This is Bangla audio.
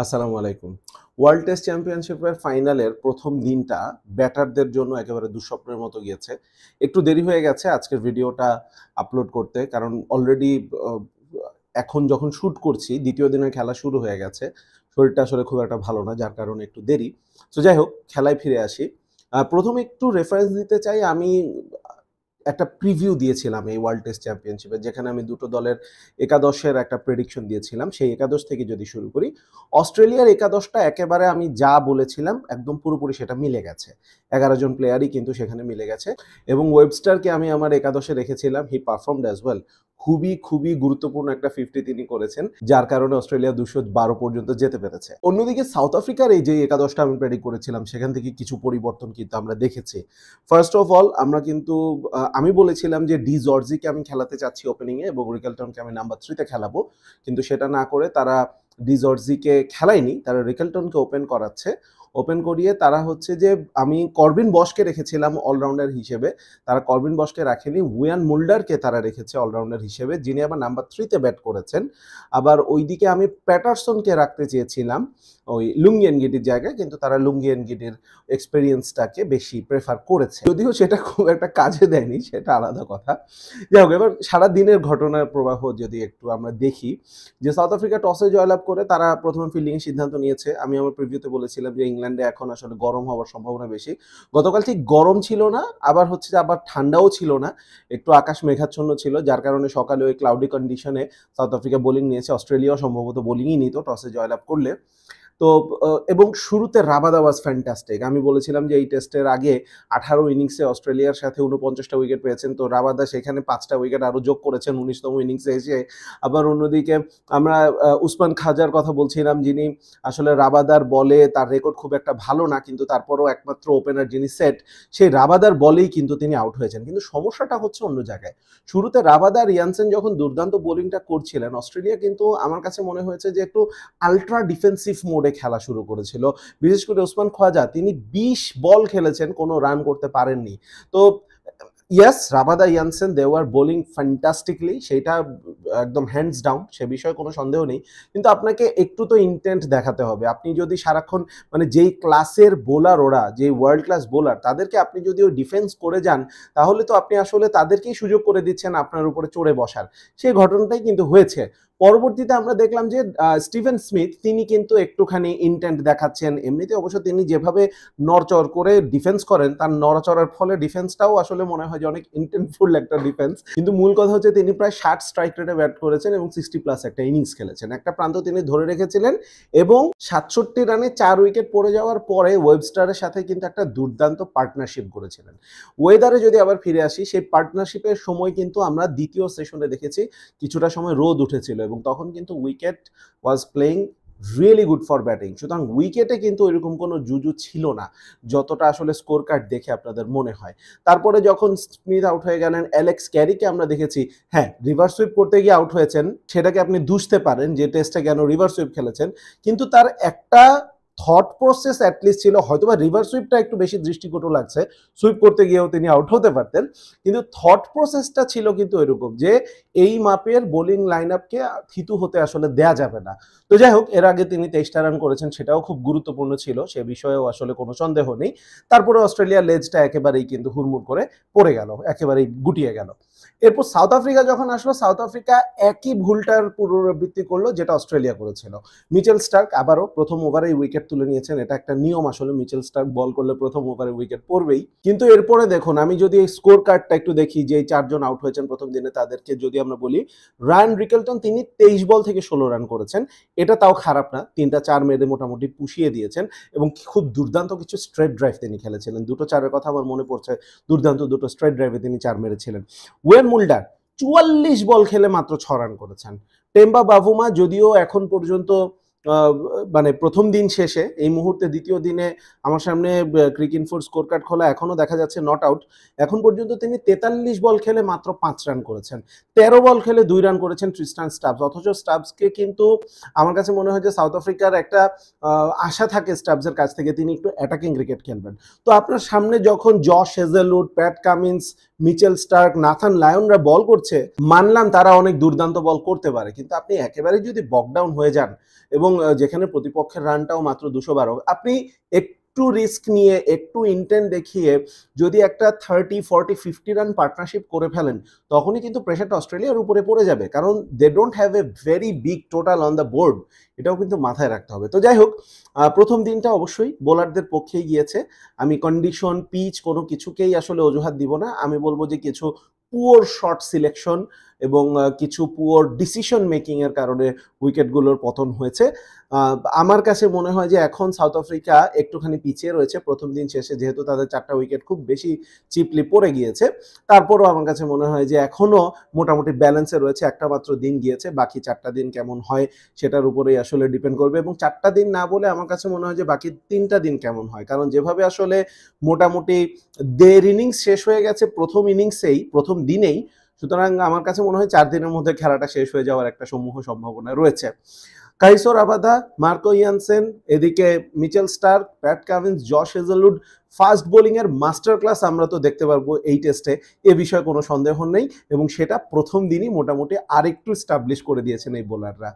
আসসালামু আলাইকুম। ওয়ার্ল্ড টেস্ট চ্যাম্পিয়নশিপের ফাইনালের প্রথম দিনটা ব্যাটারদের জন্য একেবারে দুঃস্বপ্নের মতো গিয়েছে। একটু দেরি হয়ে গেছে আজকের ভিডিওটা আপলোড করতে। কারণ অলরেডি অ এখন যখন শুট করছি, দ্বিতীয় দিনের খেলা শুরু হয়ে গেছে। শরীরটা আসলে খুব একটা ভালো না, যার কারণে একটু দেরি। সো যাই হোক, খেলায় ফিরে আসি। ১ম এ একটু রেফারেন্স দিতে চাই। আমি একটা প্রিভিউ দিয়েছিলাম এই ওয়ার্ল্ড টেস্ট চ্যাম্পিয়নশিপে, যেখানে আমি দুটো দলের একাদশের একটা প্রেডিকশন দিয়েছিলাম। সেই একাদশ থেকে যদি শুরু করি, অস্ট্রেলিয়ার একাদশটা একেবারে আমি যা বলেছিলাম একদম পুরোপুরি সেটা মিলে গেছে। ১১ জন প্লেয়ারই কিন্তু সেখানে মিলে গেছে এবং ওয়েবস্টারকে আমি আমার একাদশে রেখেছিলাম। হি পারফর্মড অ্যাজ ওয়েল। খুবই গুরুত্বপূর্ণ একটা 50 তিনি করেছেন, যার কারণে অস্ট্রেলিয়া ২১২ পর্যন্ত যেতে পেরেছে। অন্যদিকে সাউথ আফ্রিকার এই যে একাদশটা আমি প্রেডিক্ট করেছিলাম, সেখান থেকে কিছু পরিবর্তন কিন্তু আমরা দেখেছি। ফার্স্ট অফ অল আমরা কিন্তু আমি বলেছিলাম যে ডি জর্জিকে আমি খেলাতে চাচ্ছি ওপেনিংয়ে এবং রিকেলটনকে আমি নাম্বার 3 তে খেলাবো। কিন্তু সেটা না করে তারা ডি জর্জিকে খেলায়নি, তারা রিকেলটনকে ওপেন করাচ্ছে। ওপেন করিয়ে তারা হচ্ছে যে আমি করবিন বশকে রেখেছিলাম অলরাউন্ডার হিসেবে। তারা করবিন বশকে রাখেনি, উইয়ান মুল্ডারকে তারা রেখেছে অলরাউন্ডার হিসেবে, যিনি আবার নাম্বার 3 তে ব্যাট করেছেন। আবার ওইদিকে আমি প্যাটারসনকে রাখতে চেয়েছিলাম ওই লুঙ্গি এনগিডির জায়গায়, কিন্তু তারা লুঙ্গি এনগিডির এক্সপেরিয়েন্সটাকে বেশি প্রেফার করেছে। যদিও সেটা খুব একটা কাজে দেয়নি, সেটা আলাদা কথা। যাই হোক, এবার সারা দিনের ঘটনার প্রবাহ যদি একটু আমরা দেখি, যে সাউথ আফ্রিকা টসে জয়লাভ করে তারা প্রথমে ফিল্ডিংয়ের সিদ্ধান্ত নিয়েছে। আমি আমার প্রিভিউতে বলেছিলাম যে ইংল্যান্ডে এখন আসলে গরম হওয়ার সম্ভাবনা বেশি। গতকাল ঠিক গরম ছিল না, আবার হচ্ছে যে আবার ঠান্ডাও ছিল না। একটু আকাশ মেঘাচ্ছন্ন ছিল, যার কারণে সকালে ওই ক্লাউডি কন্ডিশনে সাউথ আফ্রিকা বোলিং নিয়েছে। অস্ট্রেলিয়াও সম্ভবত বোলিংই নিত টসে জয়লাভ করলে। তো এবং শুরুতে রাবাদা ওয়াজ ফ্যান্টাস্টিক। আমি বলেছিলাম যে এই টেস্টের আগে 18 ইনিংসে অস্ট্রেলিয়ার সাথে 49টা উইকেট পেয়েছেন। তো রাবাদা সেখানে 5টা উইকেট আরো যোগ করেছেন 19তম ইনিংসে এসে। আবার অন্যদিকে আমরা উসমান খাজার কথা বলছিলাম, যিনি আসলে রাবাদার বলে তার রেকর্ড খুব একটা ভালো না, কিন্তু তারপরও একমাত্র ওপেনার যিনি সেট, সেই রাবাদার বলেই কিন্তু তিনি আউট হয়েছেন। কিন্তু সমস্যাটা হচ্ছে অন্য জায়গায়। শুরুতে রাবাদা আর ইয়ানসেন যখন দুর্দান্ত বোলিংটা করছিলেন, অস্ট্রেলিয়া কিন্তু আমার কাছে মনে হয়েছে যে একটু আল্ট্রা ডিফেন্সিভ মোডে খেলা শুরু করেছিল। বিশেষ করে ওসমান খোয়াজা, তিনি 20 বল খেলেছেন, কোনো রান করতে পারেননি। তো yes, Rabada Jansen they were bowling fantastically, সেইটা একদম হ্যান্ডস ডাউন, সে বিষয়ে কোনো সন্দেহ নেই। কিন্তু আপনাকে একটু তো ইন্টেন্ট দেখাতে হবে। আপনি যদি সারাক্ষণ মানে যেই ক্লাসের বোলার ওরা, যেই ওয়ার্ল্ড ক্লাস বোলার, তাদেরকে আপনি যদি ওই ডিফেন্স করে যান, তাহলে তো আপনি আসলে তাদেরকেই সুযোগ করে দিচ্ছেন আপনার উপরে চড়ে বসার। সেই ঘটনাটাই কিন্তু হয়েছে। পরবর্তীতে আমরা দেখলাম যে স্টিভেন স্মিথ, তিনি কিন্তু একটুখানি ইন্টেন্ট দেখাচ্ছেন। এমনিতে অবশ্য তিনি যেভাবে নড়চড় করে ডিফেন্স করেন, তার নড়াচড়ার ফলে ডিফেন্সটাও আসলে মনে হয় যে অনেক ইন্টেন্টফুল একটা ডিফেন্স। কিন্তু মূল কথা হচ্ছে তিনি প্রায় 60 স্ট্রাইক রেটে ব্যাট করেছেন এবং 60+ একটা ইনিংস খেলেছেন। একটা প্রান্ত তিনি ধরে রেখেছিলেন এবং 67 রানে 4 উইকেট পড়ে যাওয়ার পরে ওয়েবস্টারের সাথে কিন্তু একটা দুর্দান্ত পার্টনারশিপ করেছিলেন। ওয়েদারে যদি আবার ফিরে আসি, সেই পার্টনারশিপের সময় কিন্তু আমরা দ্বিতীয় সেশনে দেখেছি কিছুটা সময় রোদ উঠেছিল এবং তখন কিন্তু wicket was playing really good for batting. সুতরাং উইকেটে কিন্তু এরকম কোনো জুজু ছিল না, যতটা আসলে স্কোর কার্ড দেখে আপনাদের মনে হয়। তারপরে যখন স্মিথ আউট হয়ে গেলেন, অ্যালেক্স ক্যারিকে আমরা দেখেছি, হ্যাঁ, রিভার্স সুইপ করতে গিয়ে আউট হয়েছেন, সেটাকে আপনি দুষতে পারেন যে টেস্টে কেন রিভার্স সুইপ খেলেছেন, কিন্তু তার একটা থট প্রসেস অ্যাটলিস্ট ছিল। হয়তোবা রিভার্স সুইপটা একটু বেশি দৃষ্টিকটু লাগছে, সুইপ করতে গিয়েও তিনি আউট হতে পারতেন, কিন্তু থট প্রসেসটা ছিল কিন্তু এরকম যে এই মাপের বোলিং লাইন আপকে থিতু হতে আসলে দেয়া যাবে না। তো যাই হোক, এর আগে তিনি 23টা রান করেছেন, সেটাও খুব গুরুত্বপূর্ণ ছিল, সে বিষয়েও আসলে কোনো সন্দেহ নেই। তারপরে অস্ট্রেলিয়ার লেজটা একেবারেই কিন্তু হুড়মুড় করে পড়ে গেল, একেবারেই গুটিয়ে গেল। এরপর সাউথ আফ্রিকা যখন আসলো, সাউথ আফ্রিকা একই ভুলটার পুনরাবৃত্তি করলো যেটা অস্ট্রেলিয়া করেছিল। মিচেল স্টার্ক আবারও প্রথম ওভারেই উইকেট তুলে নিয়েছেন। এটা একটা নিয়ম আসলে, মিচেল স্টার্ক বল করলে প্রথম ওভারে উইকেট পড়বেই। কিন্তু এরপরে দেখুন, আমি যদি স্কোর কার্ডটা একটু দেখি, যে 4 জন আউট হয়েছেন প্রথম দিনে তাদেরকে যদি আমরা বলি, রায়ান রিকেলটন তিনি 23 বল থেকে 16 রান করেছেন। এটা তাও খারাপ না, 3টা 4 মেরে মোটামুটি পুষিয়ে দিয়েছেন এবং খুব দুর্দান্ত কিছু স্ট্রেট ড্রাইভ তিনি খেলেছিলেন। দুটো 4-এর কথা আমার মনে পড়ছে, দুর্দান্ত দুটো স্ট্রেট ড্রাইভে তিনি 4 মেরেছিলেন। ওয়েন মুল্ডার 44 বল খেলে মাত্র 6 রান করেছেন। টেম্বা বাভুমা যদিও এখন পর্যন্ত মানে প্রথম দিন শেষে, এই মুহূর্তে দ্বিতীয় দিনে আমার সামনে ক্রিকইনফোর স্কোর কার্ড খোলা, এখনো দেখা যাচ্ছে নট আউট। এখন পর্যন্ত তিনি 43 বল খেলে মাত্র 5 রান করেছেন। 13 বল খেলে 2 রান করেছেন ট্রিস্টান স্টাবস। অথচ স্টাবসকে কিন্তু আমার কাছে মনে হয় যে সাউথ আফ্রিকার একটা আশা থাকে স্টাবসের কাছ থেকে, তিনি একটু অ্যাটাকিং ক্রিকেট খেলবেন। তো আপনার সামনে যখন Josh Hazlewood, Pat Cummins, Mitchell Starc, Nathan লায়নরা বল করছে, মানলাম তারা অনেক দুর্দান্ত বল করতে পারে, কিন্তু আপনি একেবারে যদি বকডাউন হয়ে যান, এবং যেখানে প্রতিপক্ষের রানটাও মাত্র 212, আপনি একটু রিস্ক নিয়ে একটু ইন্টেন্ট দেখিয়ে যদি একটা 30, 40, 50 রান পার্টনারশিপ করে ফেলেন, তখনই কিন্তু প্রেশারটা অস্ট্রেলিয়ার উপরে পড়ে যাবে, কারণ they don't have a very big total on the board. এটাও কিন্তু মাথায় রাখতে হবে। তো যাই হোক, প্রথম দিনটা অবশ্যই বোলারদের পক্ষেই গিয়েছে। আমি কন্ডিশন, পিচ কোনো কিছুকেই আসলে অজুহাত দিব না। আমি বলবো যে কিছু পুওর শট সিলেকশন এবং কিছু পুওর ডিসিশন মেকিং এর কারণে উইকেটগুলোর পতন হয়েছে। আমার কাছে মনে হয় যে এখন সাউথ আফ্রিকা একটুখানি পিছিয়ে রয়েছে প্রথম দিন শেষে, যেহেতু তাদের 4টা উইকেট খুব বেশি চিপলি পড়ে গিয়েছে। তারপরও আমার কাছে মনে হয় যে এখনো মোটামুটি ব্যালেন্সে রয়েছে। একটা মাত্র দিন গিয়েছে, বাকি 4টা দিন কেমন হয় সেটার উপরেই আসলে ডিপেন্ড করবে। এবং 4টা দিন না বলে আমার কাছে মনে হয় যে বাকি 3টা দিন কেমন হয়, কারণ যেভাবে আসলে মোটামুটি দের ইনিংস শেষ হয়ে গেছে প্রথম ইনিংসেই, প্রথম দিনেই, সুতরাং আমার কাছে মনে হয় 4 দিনের মধ্যে খেলাটা শেষ হয়ে যাওয়ার একটা সমূহ সম্ভাবনা রয়েছে। কাইসো রাবাদা, মার্কো ইয়ানসেন, এদিকে Mitchell Starc, Pat Cummins, Josh Hazlewood, fast bowling এর মাস্টার ক্লাস আমরা তো দেখতে পারবো এই টেস্টে, এ বিষয়ে কোনো সন্দেহ নেই। এবং সেটা প্রথম দিনই মোটামুটি আরেকটু স্টাবলিশ করে দিয়েছেন এই বোলাররা।